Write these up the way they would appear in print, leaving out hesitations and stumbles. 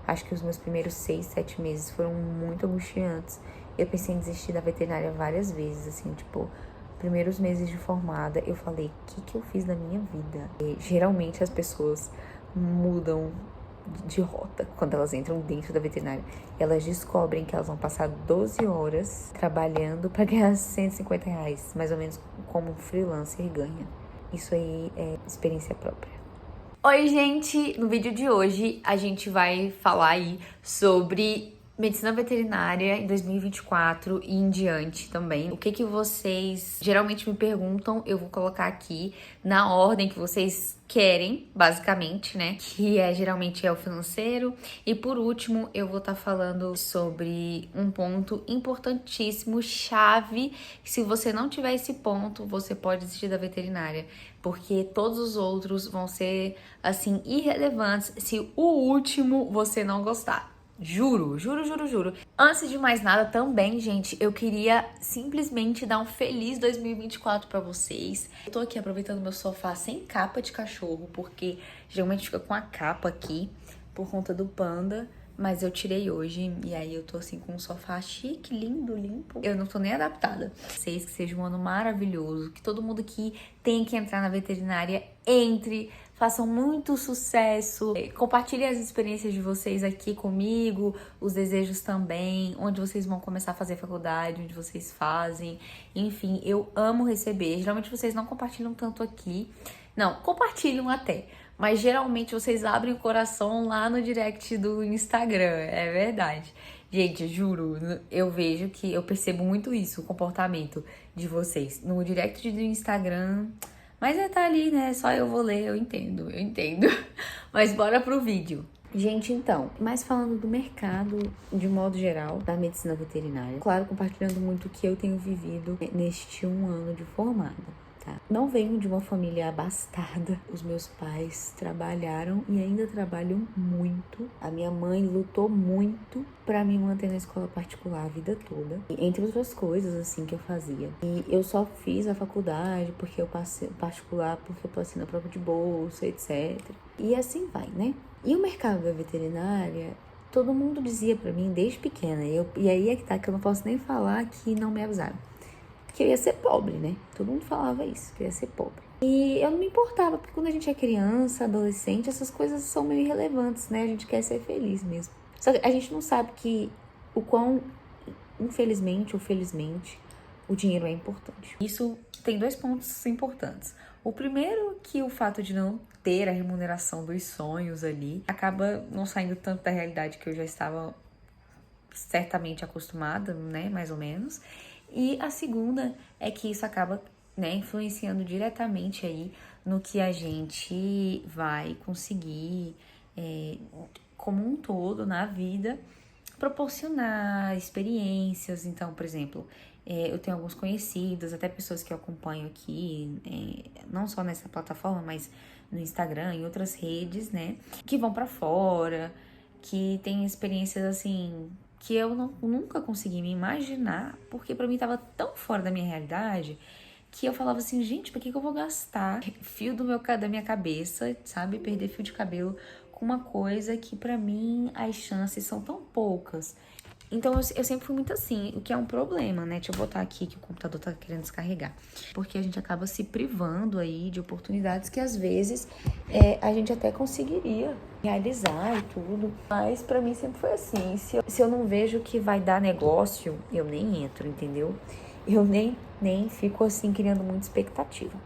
Acho que os meus primeiros 6, 7 meses foram muito angustiantes. Eu pensei em desistir da veterinária várias vezes, assim, tipo, primeiros meses de formada, eu falei, o que eu fiz na minha vida? E, geralmente as pessoas mudam de rota quando elas entram dentro da veterinária. Elas descobrem que elas vão passar 12 horas trabalhando para ganhar R$150, mais ou menos como um freelancer ganha. Isso aí é experiência própria. Oi, gente! No vídeo de hoje a gente vai falar aí sobre medicina veterinária em 2024 e em diante também. O que vocês geralmente me perguntam, eu vou colocar aqui na ordem que vocês querem, basicamente, né? Que geralmente é o financeiro. E por último, eu vou estar falando sobre um ponto importantíssimo, chave, que se você não tiver esse ponto, você pode desistir da veterinária, porque todos os outros vão ser, assim, irrelevantes se o último você não gostar. Juro, juro, juro, juro. Antes de mais nada também, gente, eu queria simplesmente dar um feliz 2024 pra vocês. Eu tô aqui aproveitando meu sofá sem capa de cachorro, porque geralmente fica com a capa aqui por conta do panda, mas eu tirei hoje e aí eu tô assim com um sofá chique, lindo, limpo. Eu não tô nem adaptada. Vocês, que seja um ano maravilhoso, que todo mundo que tem que entrar na veterinária entre, façam muito sucesso, compartilhem as experiências de vocês aqui comigo, os desejos também, onde vocês vão começar a fazer faculdade, onde vocês fazem, enfim, eu amo receber. Geralmente vocês não compartilham tanto aqui, não, compartilham até, mas geralmente vocês abrem o coração lá no direct do Instagram, é verdade. Gente, juro, eu vejo que eu percebo muito isso, o comportamento de vocês no direct do Instagram. Mas tá ali, né? Só eu vou ler, eu entendo. Mas bora pro vídeo. Gente, então, mais falando do mercado de modo geral, da medicina veterinária. Claro, compartilhando muito o que eu tenho vivido neste 1 ano de formada. Tá. Não venho de uma família abastada. Os meus pais trabalharam e ainda trabalham muito. A minha mãe lutou muito pra me manter na escola particular a vida toda. E, entre outras coisas, assim, que eu fazia. E eu só fiz a faculdade porque eu passei particular, porque eu passei na prova de bolsa, etc. E assim vai, né? E o mercado da veterinária, todo mundo dizia pra mim desde pequena. E aí é que tá, que eu não posso nem falar que não me avisaram. Que eu ia ser pobre, né? Todo mundo falava isso, que eu ia ser pobre. E eu não me importava, porque quando a gente é criança, adolescente, essas coisas são meio irrelevantes, né? A gente quer ser feliz mesmo. Só que a gente não sabe que o quão, infelizmente ou felizmente, o dinheiro é importante. Isso tem 2 pontos importantes. O primeiro, que o fato de não ter a remuneração dos sonhos ali acaba não saindo tanto da realidade que eu já estava certamente acostumada, né? Mais ou menos. E a segunda é que isso acaba, né, influenciando diretamente aí no que a gente vai conseguir, como um todo na vida, proporcionar experiências. Então, por exemplo, eu tenho alguns conhecidos, até pessoas que eu acompanho aqui, não só nessa plataforma, mas no Instagram, em outras redes, né, que vão pra fora, que têm experiências assim que eu nunca consegui me imaginar, porque pra mim tava tão fora da minha realidade, que eu falava assim, gente, pra que eu vou gastar fio da minha cabeça, sabe, perder fio de cabelo com uma coisa que pra mim as chances são tão poucas. Então eu sempre fui muito assim, o que é um problema, né? Deixa eu botar aqui que o computador tá querendo descarregar. Porque a gente acaba se privando aí de oportunidades que às vezes a gente até conseguiria realizar e tudo. Mas pra mim sempre foi assim, se eu não vejo que vai dar negócio, eu nem entro, entendeu? Eu nem fico assim criando muita expectativa.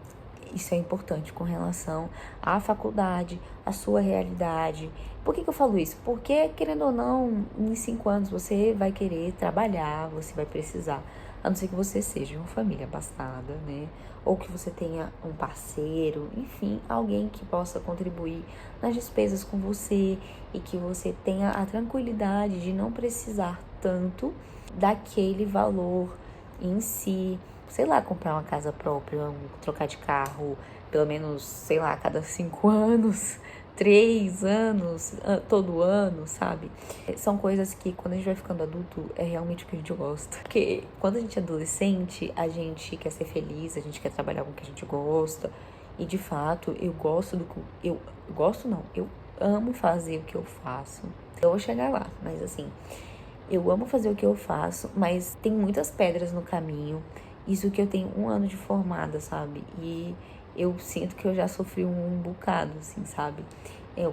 Isso é importante com relação à faculdade, à sua realidade. Por que eu falo isso? Porque, querendo ou não, em 5 anos você vai querer trabalhar, você vai precisar. A não ser que você seja uma família abastada, né? Ou que você tenha um parceiro, enfim, alguém que possa contribuir nas despesas com você e que você tenha a tranquilidade de não precisar tanto daquele valor em si. Sei lá, comprar uma casa própria, trocar de carro, pelo menos, sei lá, a cada 5 anos, 3 anos, todo ano, sabe? São coisas que, quando a gente vai ficando adulto, é realmente o que a gente gosta. Porque quando a gente é adolescente, a gente quer ser feliz, a gente quer trabalhar com o que a gente gosta. E, de fato, eu gosto do... Eu gosto não, eu amo fazer o que eu faço. Eu vou chegar lá, mas assim, eu amo fazer o que eu faço, mas tem muitas pedras no caminho. Isso que eu tenho 1 ano de formada, sabe? E eu sinto que eu já sofri um bocado, assim, sabe?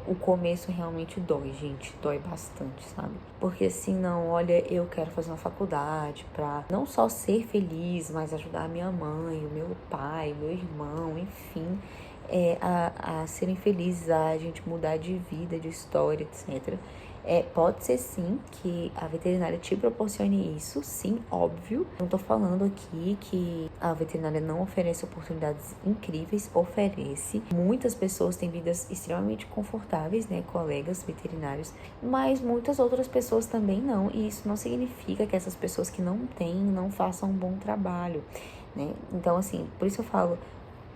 O começo realmente dói, gente. Dói bastante, sabe? Porque assim, não, olha, eu quero fazer uma faculdade pra não só ser feliz, mas ajudar a minha mãe, o meu pai, o meu irmão, enfim, a serem felizes, a gente mudar de vida, de história, etc. Pode ser sim que a veterinária te proporcione isso, sim, óbvio. Não tô falando aqui que a veterinária não oferece oportunidades incríveis, oferece. Muitas pessoas têm vidas extremamente confortáveis, né, colegas veterinários, mas muitas outras pessoas também não, e isso não significa que essas pessoas que não têm não façam um bom trabalho, né? Então, assim, por isso eu falo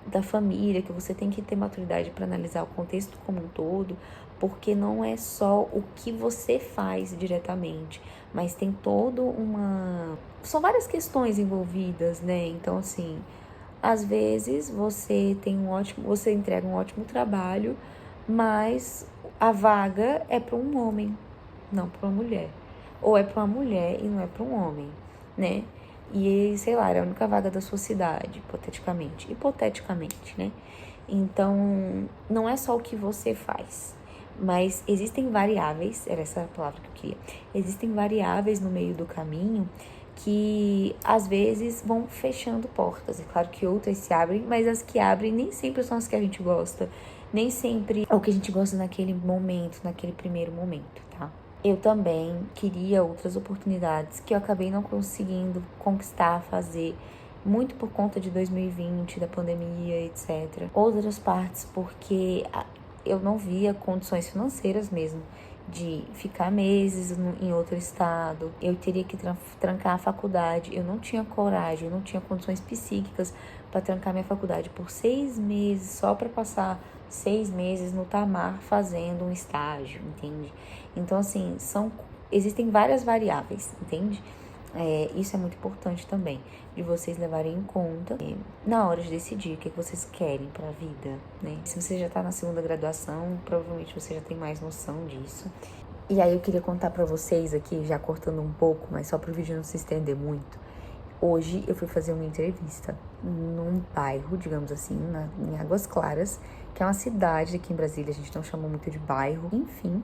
da família, que você tem que ter maturidade para analisar o contexto como um todo, porque não é só o que você faz diretamente, mas tem todo uma... São várias questões envolvidas, né? Então, assim, às vezes você entrega um ótimo trabalho, mas a vaga é para um homem, não para uma mulher. Ou é para uma mulher e não é para um homem, né? E, sei lá, era a única vaga da sua cidade, hipoteticamente, né? Então, não é só o que você faz, mas existem variáveis, era essa a palavra que eu queria, existem variáveis no meio do caminho que, às vezes, vão fechando portas. É claro que outras se abrem, mas as que abrem nem sempre são as que a gente gosta, nem sempre é o que a gente gosta naquele momento, naquele primeiro momento, tá? Eu também queria outras oportunidades que eu acabei não conseguindo conquistar, fazer, muito por conta de 2020, da pandemia, etc. Outras partes porque eu não via condições financeiras mesmo de ficar meses em outro estado. Eu teria que trancar a faculdade. Eu não tinha coragem, eu não tinha condições psíquicas para trancar minha faculdade por 6 meses, só para passar 6 meses no Tamar fazendo um estágio, entende? Então, assim, existem várias variáveis, entende? Isso é muito importante também, de vocês levarem em conta na hora de decidir o que vocês querem para a vida, né? Se você já está na segunda graduação, provavelmente você já tem mais noção disso. E aí eu queria contar para vocês aqui, já cortando um pouco, mas só para o vídeo não se estender muito. Hoje eu fui fazer uma entrevista num bairro, digamos assim, em Águas Claras, que é uma cidade aqui em Brasília, a gente não chama muito de bairro, enfim.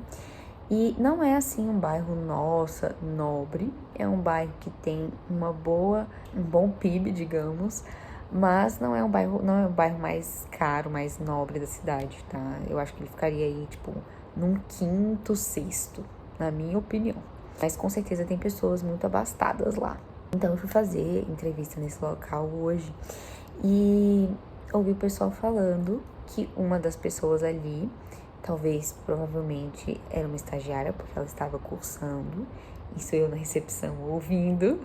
E não é assim um bairro, nossa, nobre, é um bairro que tem um bom PIB, digamos, mas não é um bairro mais caro, mais nobre da cidade, tá? Eu acho que ele ficaria aí, tipo, num quinto, sexto, na minha opinião. Mas com certeza tem pessoas muito abastadas lá. Então eu fui fazer entrevista nesse local hoje e ouvi o pessoal falando que uma das pessoas ali, provavelmente era uma estagiária, porque ela estava cursando, isso eu na recepção ouvindo,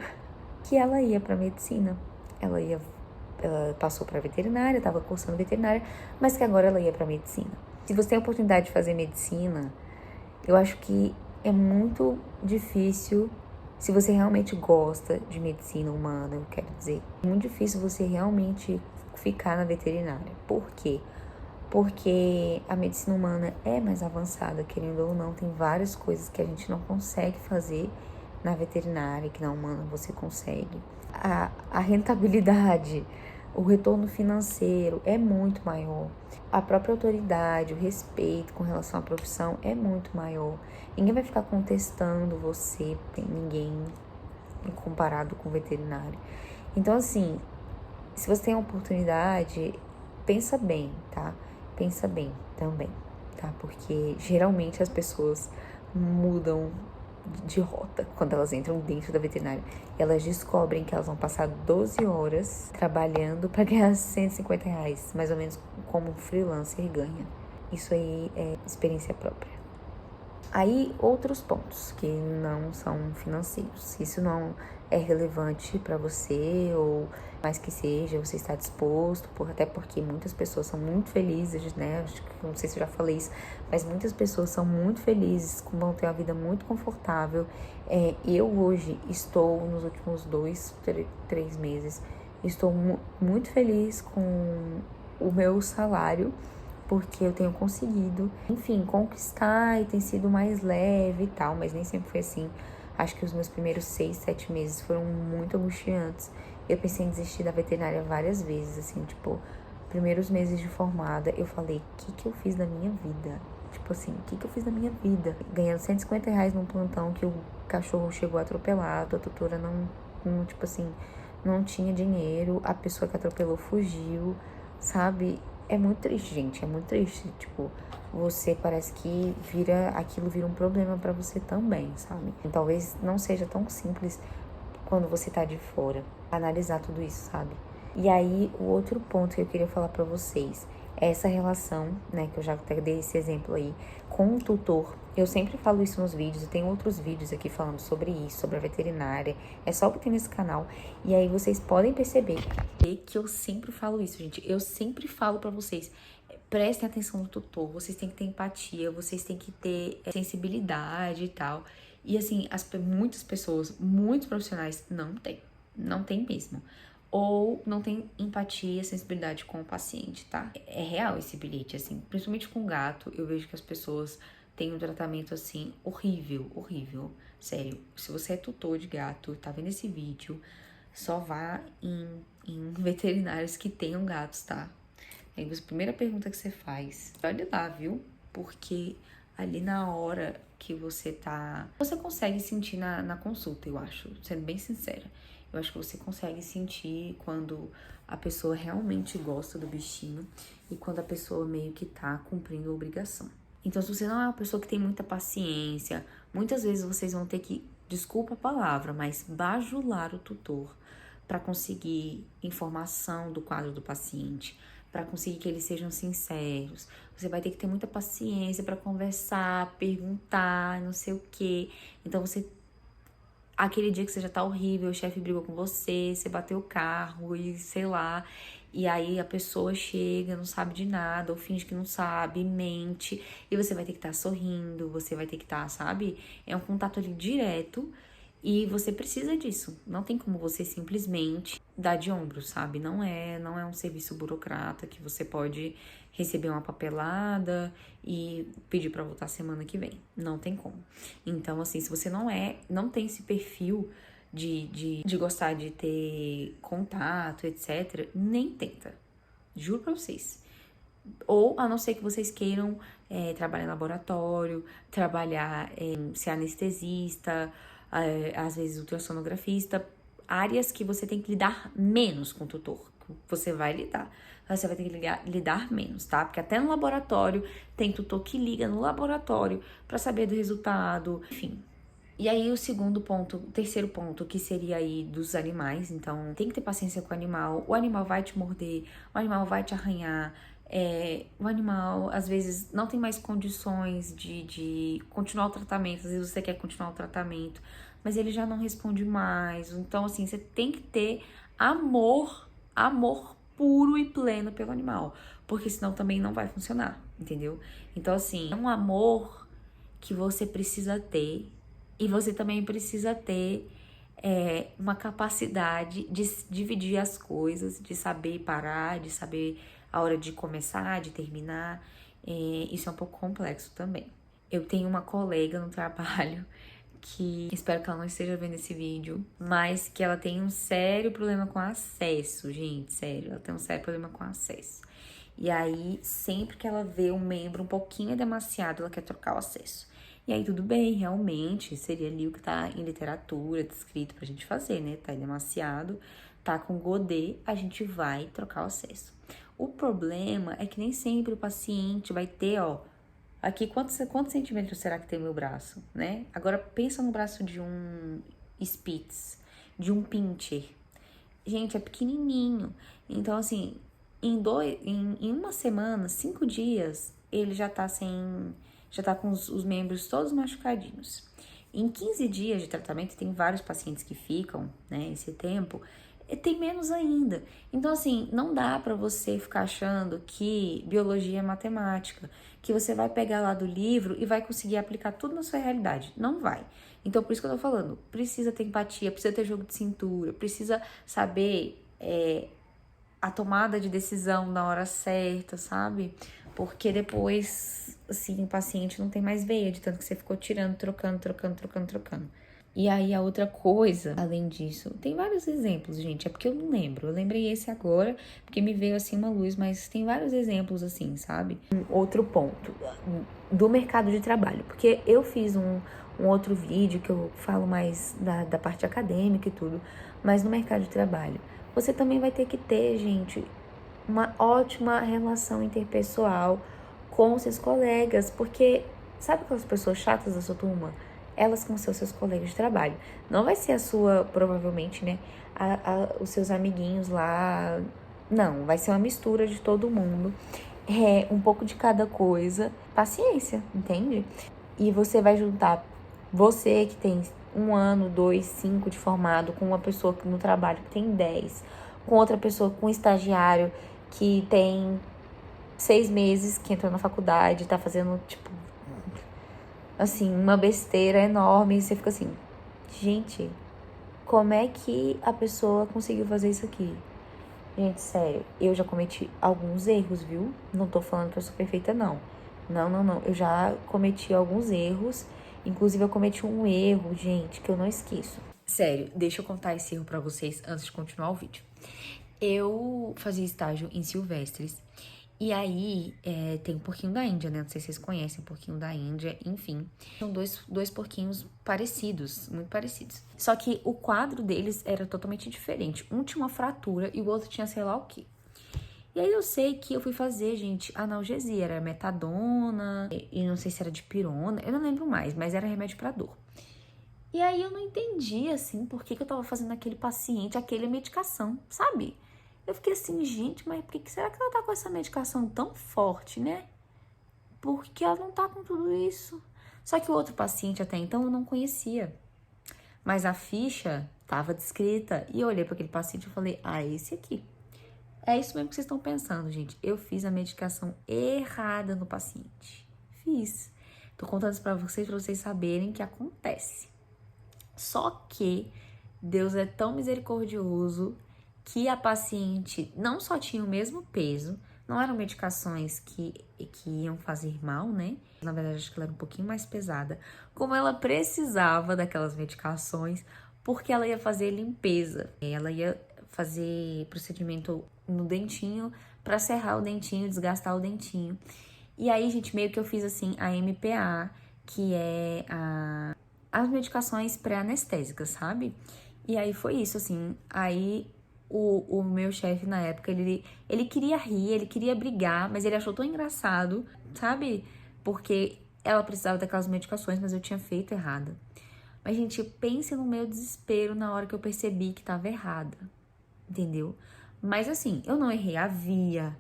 que ela ia para medicina. Ela passou para veterinária, estava cursando veterinária, mas que agora ela ia para medicina. Se você tem a oportunidade de fazer medicina, eu acho que é muito difícil, se você realmente gosta de medicina humana, eu quero dizer, é muito difícil você realmente ficar na veterinária. Por quê? Porque a medicina humana é mais avançada, querendo ou não, tem várias coisas que a gente não consegue fazer na veterinária, que na humana você consegue. A rentabilidade, o retorno financeiro é muito maior. A própria autoridade, o respeito com relação à profissão é muito maior. Ninguém vai ficar contestando você, ninguém comparado com o veterinário. Então, assim, se você tem a oportunidade, pensa bem, tá? Pensa bem também, tá? Porque geralmente as pessoas mudam de rota quando elas entram dentro da veterinária. Elas descobrem que elas vão passar 12 horas trabalhando para ganhar R$150, mais ou menos como um freelancer ganha. Isso aí é experiência própria. Aí, outros pontos que não são financeiros. Se isso não é relevante para você, ou mais que seja, você está disposto, até porque muitas pessoas são muito felizes, né? Acho que, não sei se eu já falei isso, mas muitas pessoas são muito felizes, vão ter uma vida muito confortável. Eu hoje estou, nos últimos 3 meses, estou muito feliz com o meu salário, porque eu tenho conseguido, enfim, conquistar e tem sido mais leve e tal, mas nem sempre foi assim. Acho que os meus primeiros 6, 7 meses foram muito angustiantes. Eu pensei em desistir da veterinária várias vezes, assim, tipo, primeiros meses de formada, eu falei, o que eu fiz na minha vida? Tipo assim, o que eu fiz na minha vida? Ganhando R$ 150 num plantão que o cachorro chegou atropelado, a tutora tipo assim, não tinha dinheiro, a pessoa que atropelou fugiu, sabe? É muito triste, gente, é muito triste. Tipo, você parece que aquilo vira um problema pra você também, sabe? E talvez não seja tão simples quando você tá de fora, analisar tudo isso, sabe? E aí, o outro ponto que eu queria falar pra vocês é essa relação, né, que eu já até dei esse exemplo aí, com o tutor. Eu sempre falo isso nos vídeos, eu tenho outros vídeos aqui falando sobre isso, sobre a veterinária, é só o que tem nesse canal. E aí vocês podem perceber que eu sempre falo isso, gente, eu sempre falo pra vocês, prestem atenção no tutor, vocês têm que ter empatia, vocês têm que ter sensibilidade e tal. E assim, muitas pessoas, muitos profissionais não tem mesmo. Ou não tem empatia, sensibilidade com o paciente, tá? É real esse bilhete, assim, principalmente com gato, eu vejo que as pessoas têm um tratamento, assim, horrível, horrível. Sério, se você é tutor de gato, tá vendo esse vídeo, só vá em veterinários que tenham gatos, tá? Aí a primeira pergunta que você faz, olha lá, viu? Porque ali na hora que você tá... Você consegue sentir na consulta, eu acho, sendo bem sincera. Eu acho que você consegue sentir quando a pessoa realmente gosta do bichinho e quando a pessoa meio que tá cumprindo a obrigação. Então, se você não é uma pessoa que tem muita paciência, muitas vezes vocês vão ter que, desculpa a palavra, mas bajular o tutor para conseguir informação do quadro do paciente, para conseguir que eles sejam sinceros. Você vai ter que ter muita paciência para conversar, perguntar, não sei o quê. Então, aquele dia que você já tá horrível, o chefe brigou com você, você bateu o carro e sei lá, e aí a pessoa chega, não sabe de nada, ou finge que não sabe, mente, e você vai ter que estar sorrindo, você vai ter que estar, sabe? É um contato ali direto e você precisa disso. Não tem como você simplesmente dar de ombro, sabe? Não é um serviço burocrata que você pode receber uma papelada e pedir para voltar semana que vem. Não tem como. Então, assim, se você não tem esse perfil de gostar de ter contato, etc., nem tenta. Juro pra vocês. Ou, a não ser que vocês queiram trabalhar em laboratório, ser anestesista, às vezes ultrassonografista, áreas que você tem que lidar menos com o tutor. Você vai lidar. Você vai ter que lidar menos, tá? Porque até no laboratório tem tutor que liga no laboratório para saber do resultado, enfim. E aí o terceiro ponto, que seria aí dos animais. Então, tem que ter paciência com o animal vai te morder, o animal vai te arranhar, o animal, às vezes, não tem mais condições de continuar o tratamento, às vezes você quer continuar o tratamento, mas ele já não responde mais. Então, assim, você tem que ter amor puro e pleno pelo animal, porque senão também não vai funcionar, entendeu? Então, assim, é um amor que você precisa ter. E você também precisa ter uma capacidade de dividir as coisas, de saber parar, de saber a hora de começar, de terminar. Isso é um pouco complexo também. Eu tenho uma colega no trabalho que, espero que ela não esteja vendo esse vídeo, mas que ela tem um sério problema com acesso, gente, sério. Ela tem um sério problema com acesso. E aí, sempre que ela vê um membro um pouquinho demasiado, ela quer trocar o acesso. E aí, tudo bem, realmente, seria ali o que tá em literatura, descrito pra gente fazer, né? Tá demasiado, tá com godê, a gente vai trocar o acesso. O problema é que nem sempre o paciente vai ter, ó, aqui quantos centímetros será que tem meu braço, né? Agora, pensa no braço de um Spitz, de um Pinscher. Gente, é pequenininho. Então, assim, em uma semana, 5 dias, ele já tá com os membros todos machucadinhos. Em 15 dias de tratamento, tem vários pacientes que ficam, né, esse tempo, e tem menos ainda. Então, assim, não dá pra você ficar achando que biologia é matemática, que você vai pegar lá do livro e vai conseguir aplicar tudo na sua realidade. Não vai. Então, por isso que eu tô falando, precisa ter empatia, precisa ter jogo de cintura, precisa saber a tomada de decisão na hora certa, sabe? Porque depois, assim, o paciente não tem mais veia, de tanto que você ficou tirando, trocando. E aí, a outra coisa, além disso, tem vários exemplos, gente, é porque eu não lembro. Eu lembrei esse agora, porque me veio, assim, uma luz, mas tem vários exemplos, assim, sabe? Um outro ponto do mercado de trabalho, porque eu fiz um outro vídeo que eu falo mais da parte acadêmica e tudo, mas no mercado de trabalho, você também vai ter que ter, gente, uma ótima relação interpessoal com seus colegas, porque sabe aquelas pessoas chatas da sua turma? Elas vão ser os seus colegas de trabalho. Não vai ser a sua, provavelmente, né? Os seus amiguinhos lá. Não, vai ser uma mistura de todo mundo. Um pouco de cada coisa. Paciência, entende? E você vai juntar você que tem 1 ano, 2, 5 de formado, com uma pessoa no trabalho que tem 10, com outra pessoa, com um estagiário que tem 6 meses, que entrou na faculdade, tá fazendo, tipo, assim, uma besteira enorme. E você fica assim, gente, como é que a pessoa conseguiu fazer isso aqui? Gente, sério, eu já cometi alguns erros, viu? Não tô falando que eu sou perfeita, não. Não. Eu já cometi alguns erros. Inclusive, eu cometi um erro, gente, que eu não esqueço. Sério, deixa eu contar esse erro pra vocês antes de continuar o vídeo. Eu fazia estágio em Silvestres. E aí, tem um porquinho da Índia, né? Não sei se vocês conhecem o porquinho da Índia, enfim. São dois porquinhos parecidos, muito parecidos. Só que o quadro deles era totalmente diferente. Um tinha uma fratura e o outro tinha sei lá o quê. E aí eu sei que eu fui fazer, gente, analgesia. Era metadona e não sei se era dipirona, eu não lembro mais, mas era remédio pra dor. E aí eu não entendi, assim, por que eu tava fazendo aquele paciente, aquela medicação, sabe? Eu fiquei assim, gente, mas por que será que ela tá com essa medicação tão forte, né? Porque ela não tá com tudo isso. Só que o outro paciente até então eu não conhecia. Mas a ficha tava descrita e eu olhei para aquele paciente e falei, ah, esse aqui. É isso mesmo que vocês estão pensando, gente. Eu fiz a medicação errada no paciente. Fiz. Tô contando isso pra vocês saberem que acontece. Só que Deus é tão misericordioso que a paciente não só tinha o mesmo peso, não eram medicações que iam fazer mal, né? Na verdade, acho que ela era um pouquinho mais pesada. Como ela precisava daquelas medicações, porque ela ia fazer limpeza. Ela ia fazer procedimento no dentinho para serrar o dentinho, desgastar o dentinho. E aí, gente, meio que eu fiz assim a MPA, que é as medicações pré-anestésicas, sabe? E aí foi isso, assim. Aí o meu chefe na época, ele queria rir, ele queria brigar, mas ele achou tão engraçado, sabe? Porque ela precisava daquelas medicações, mas eu tinha feito errada. Mas, gente, pense no meu desespero na hora que eu percebi que tava errada, entendeu? Mas, assim, eu não errei a via,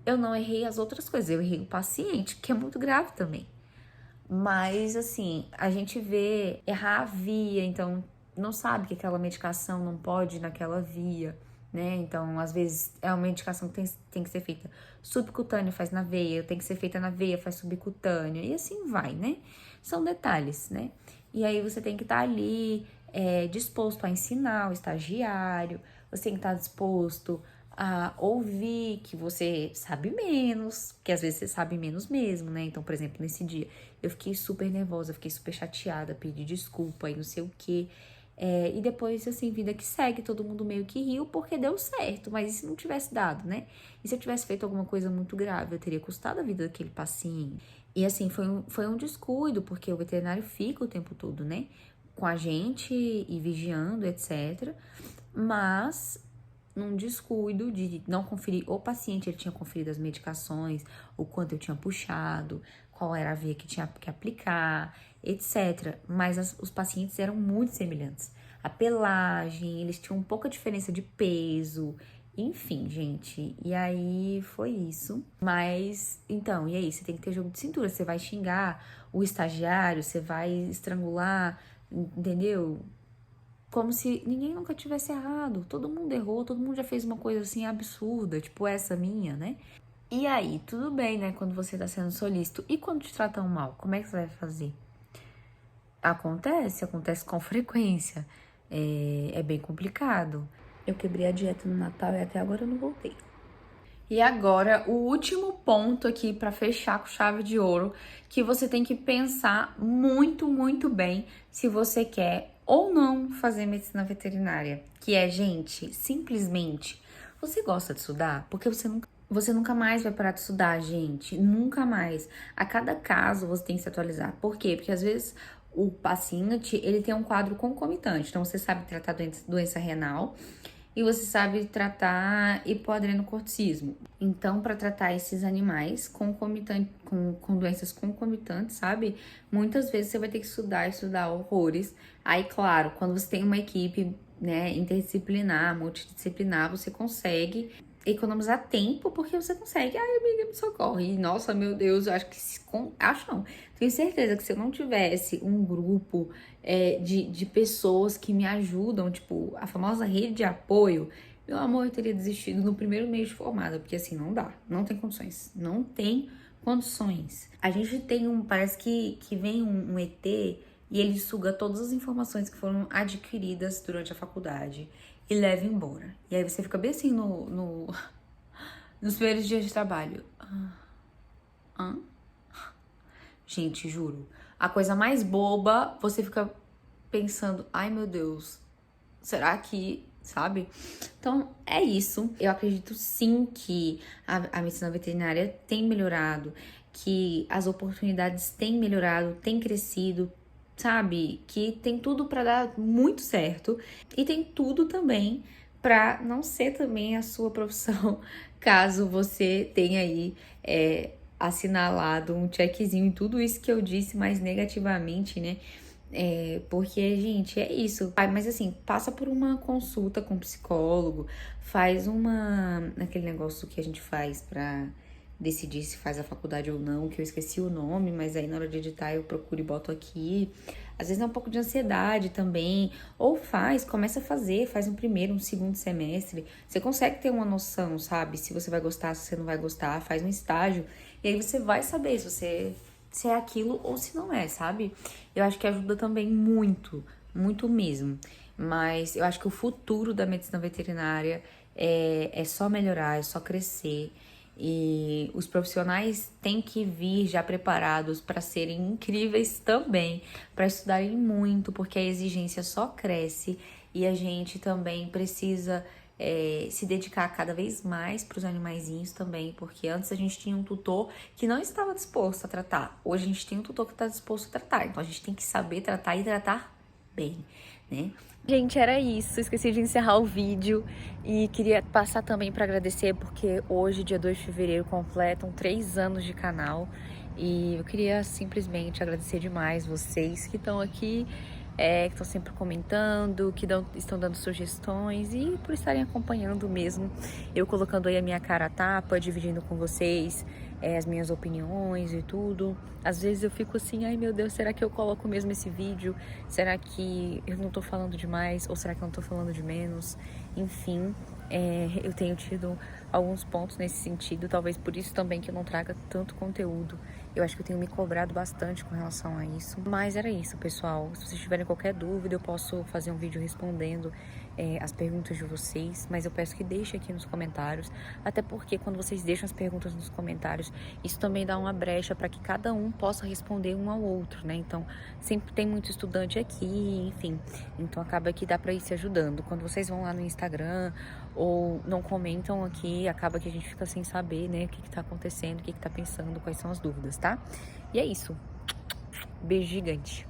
eu não errei as outras coisas, eu errei o paciente, que é muito grave também. Mas, assim, a gente vê errar a via, então não sabe que aquela medicação não pode ir naquela via, né? Então, às vezes, é uma medicação que tem que ser feita subcutânea, faz na veia, tem que ser feita na veia, faz subcutânea, e assim vai, né? São detalhes, né? E aí você tem que estar ali disposto a ensinar o estagiário, você tem que estar disposto a ouvir que você sabe menos, que às vezes você sabe menos mesmo, né? Então, por exemplo, nesse dia, eu fiquei super nervosa, fiquei super chateada, pedi desculpa e não sei o quê. E depois, assim, vida que segue, todo mundo meio que riu porque deu certo, mas e se não tivesse dado, né? E se eu tivesse feito alguma coisa muito grave, eu teria custado a vida daquele paciente. E assim, foi um descuido, porque o veterinário fica o tempo todo, né? Com a gente e vigiando, etc. Mas num descuido de não conferir o paciente, ele tinha conferido as medicações, o quanto eu tinha puxado, qual era a via que tinha que aplicar, etc. Mas os pacientes eram muito semelhantes. A pelagem, eles tinham pouca diferença de peso, enfim, gente. E aí foi isso. Mas, então, e aí? Você tem que ter jogo de cintura. Você vai xingar o estagiário, você vai estrangular, entendeu? Como se ninguém nunca tivesse errado. Todo mundo errou, todo mundo já fez uma coisa assim absurda, tipo essa minha, né? E aí, tudo bem, né? Quando você tá sendo solícito. E quando te tratam mal, como é que você vai fazer? Acontece com frequência. É bem complicado. Eu quebrei a dieta no Natal e até agora eu não voltei. E agora, o último ponto aqui para fechar com chave de ouro, que você tem que pensar muito, muito bem se você quer ou não fazer medicina veterinária. Que é, gente, simplesmente, você gosta de estudar? Porque você nunca mais vai parar de estudar, gente. Nunca mais. A cada caso você tem que se atualizar. Por quê? Porque às vezes o paciente, ele tem um quadro concomitante. Então, você sabe tratar doença renal e você sabe tratar hipoadrenocorticismo. Então, para tratar esses animais com doenças concomitantes, sabe? Muitas vezes você vai ter que estudar horrores. Aí, claro, quando você tem uma equipe, né, interdisciplinar, multidisciplinar, você consegue economizar tempo, porque você consegue, ai, amiga, me socorre. E, nossa, meu Deus, eu acho que acho não, tenho certeza que se eu não tivesse um grupo de pessoas que me ajudam, tipo, a famosa rede de apoio, meu amor, eu teria desistido no primeiro mês de formada, porque assim, não dá, não tem condições, não tem condições. A gente tem parece que vem um ET e ele suga todas as informações que foram adquiridas durante a faculdade e leva embora. E aí você fica bem assim nos primeiros dias de trabalho. Gente, juro. A coisa mais boba, você fica pensando, ai meu Deus, será que, sabe? Então, é isso. Eu acredito sim que a medicina veterinária tem melhorado, que as oportunidades têm melhorado, têm crescido, sabe? Que tem tudo para dar muito certo e tem tudo também para não ser também a sua profissão, caso você tenha aí assinalado um checkzinho em tudo isso que eu disse, mais negativamente, né? Porque, gente, é isso. Mas assim, passa por uma consulta com um psicólogo, faz aquele negócio que a gente faz pra decidir se faz a faculdade ou não, que eu esqueci o nome, mas aí na hora de editar eu procuro e boto aqui. Às vezes é um pouco de ansiedade também. Ou começa a fazer, faz um primeiro, um segundo semestre. Você consegue ter uma noção, sabe? Se você vai gostar, se você não vai gostar, faz um estágio. E aí você vai saber se é aquilo ou se não é, sabe? Eu acho que ajuda também muito, muito mesmo. Mas eu acho que o futuro da medicina veterinária é só melhorar, é só crescer. E os profissionais têm que vir já preparados para serem incríveis também, para estudarem muito, porque a exigência só cresce e a gente também precisa se dedicar cada vez mais para os animaizinhos também, porque antes a gente tinha um tutor que não estava disposto a tratar, hoje a gente tem um tutor que está disposto a tratar, então a gente tem que saber tratar e tratar bem, né? Gente, era isso. Esqueci de encerrar o vídeo e queria passar também para agradecer porque hoje, dia 2 de fevereiro, completam 3 anos de canal e eu queria simplesmente agradecer demais vocês que estão aqui, que estão sempre comentando, que estão dando sugestões e por estarem acompanhando mesmo, eu colocando aí a minha cara a tapa, dividindo com vocês as minhas opiniões e tudo. Às vezes eu fico assim, ai meu Deus, será que eu coloco mesmo esse vídeo? Será que eu não tô falando demais? Ou será que eu não tô falando de menos? Enfim, eu tenho tido alguns pontos nesse sentido, talvez por isso também que eu não traga tanto conteúdo. Eu acho que eu tenho me cobrado bastante com relação a isso. Mas era isso, pessoal. Se vocês tiverem qualquer dúvida, eu posso fazer um vídeo respondendo as perguntas de vocês. Mas eu peço que deixem aqui nos comentários. Até porque quando vocês deixam as perguntas nos comentários, isso também dá uma brecha para que cada um possa responder um ao outro, né? Então, sempre tem muito estudante aqui, enfim. Então, acaba que dá para ir se ajudando. Quando vocês vão lá no Instagram ou não comentam aqui, acaba que a gente fica sem saber, né, o que tá acontecendo, o que tá pensando, quais são as dúvidas, tá? E é isso. Beijo gigante.